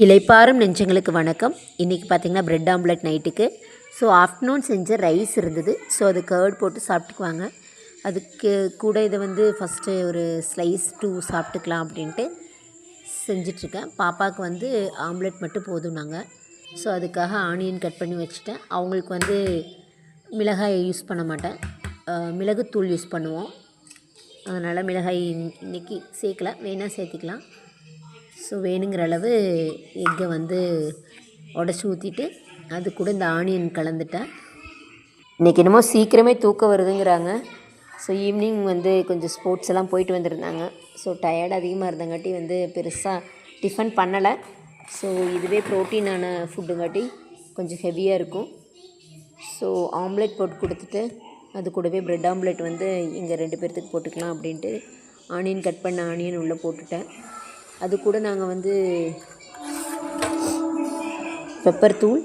இளைப்பாறும் நெஞ்சங்களுக்கு வணக்கம். இன்றைக்கி பார்த்திங்கன்னா ப்ரெட் ஆம்லெட் நைட்டுக்கு. ஸோ ஆஃப்டர்நூன் செஞ்ச ரைஸ் இருந்தது. ஸோ அது கர்ட் போட்டு சாப்பிட்டுக்குவாங்க. அதுக்கு கூட இதை ஃபஸ்ட்டு ஒரு ஸ்லைஸ் 2 சாப்பிட்டுக்கலாம் அப்படின்ட்டு செஞ்சிட்ருக்கேன். பாப்பாவுக்கு ஆம்லெட் மட்டும் போதும் நாங்கள். ஸோ அதுக்காக ஆனியன் கட் பண்ணி வச்சுட்டேன். அவங்களுக்கு மிளகாய் யூஸ் பண்ண மாட்டேன், மிளகுத்தூள் யூஸ் பண்ணுவோம். அதனால் மிளகாய் இன்றைக்கி சேர்க்கல, வேணால் சேர்த்திக்கலாம். ஸோ வேணுங்கிற அளவு எக்கை உடச்சி ஊற்றிட்டு அது கூட இந்த ஆனியன் கலந்துட்டேன். இன்றைக்கி என்னமோ சீக்கிரமே தூக்கம் வருதுங்கிறாங்க. ஸோ ஈவினிங் கொஞ்சம் ஸ்போர்ட்ஸ் எல்லாம் போயிட்டு வந்திருந்தாங்க. ஸோ டயர்டு அதிகமாக இருந்தங்காட்டி பெருசாக டிஃபன் பண்ணலை. ஸோ இதுவே ப்ரோட்டீனான ஃபுட்டுங்காட்டி கொஞ்சம் ஹெவியாக இருக்கும். ஸோ ஆம்லெட் போட்டு கொடுத்துட்டு அது கூடவே ப்ரெட் ஆம்லெட் இங்கே 2 பேர்த்துக்கு போட்டுக்கலாம் அப்படின்ட்டு ஆனியன் கட் பண்ண ஆனியன் உள்ளே போட்டுட்டேன். அது கூட நாங்கள் பெப்பர் தூள்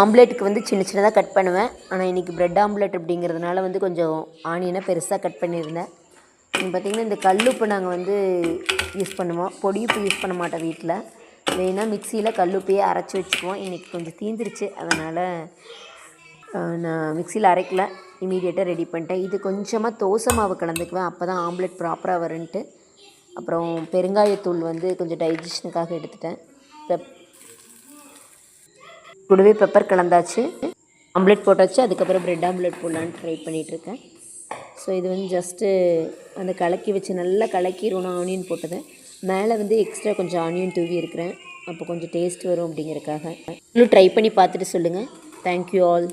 ஆம்லேட்டுக்கு சின்ன சின்னதாக கட் பண்ணுவேன். ஆனால் இன்றைக்கி ப்ரெட் ஆம்லெட் அப்படிங்கிறதுனால கொஞ்சம் ஆனியனை பெருசாக கட் பண்ணியிருந்தேன். பார்த்திங்கன்னா இந்த கல்லுப்பு நாங்கள் யூஸ் பண்ணுவோம், பொடியுப்பு யூஸ் பண்ண மாட்டோம் வீட்டில். வேணால் மிக்சியில் கல்லுப்பையே அரைச்சி வச்சுக்குவோம். இன்றைக்கி கொஞ்சம் தீந்துருச்சு, அதனால் நான் மிக்சியில் அரைக்கல, இமீடியட்டாக ரெடி பண்ணிட்டேன். இது கொஞ்சமாக தோசை மாவு கலந்துக்குவேன், அப்போ தான் ஆம்லெட் ப்ராப்பராக வருன்ட்டு. அப்புறம் பெருங்காயத்தூள் கொஞ்சம் டைஜஷனுக்காக எடுத்துட்டேன். கூடவே பெப்பர் கலந்தாச்சு, ஆம்லெட் போட்டாச்சு. அதுக்கப்புறம் ப்ரெட் ஆம்லெட் போடலான்னு ட்ரை பண்ணிகிட்ருக்கேன். ஸோ இது ஜஸ்ட்டு அந்த கலக்கி வச்சு நல்லா கலக்கிடுவோம். ஆனியன் போட்டது மேலே எக்ஸ்ட்ரா கொஞ்சம் ஆனியன் தூவி இருக்கிறேன், அப்போ கொஞ்சம் டேஸ்ட் வரும் அப்படிங்கிறதுக்காக. இன்னும் ட்ரை பண்ணி பார்த்துட்டு சொல்லுங்கள். Thank you all.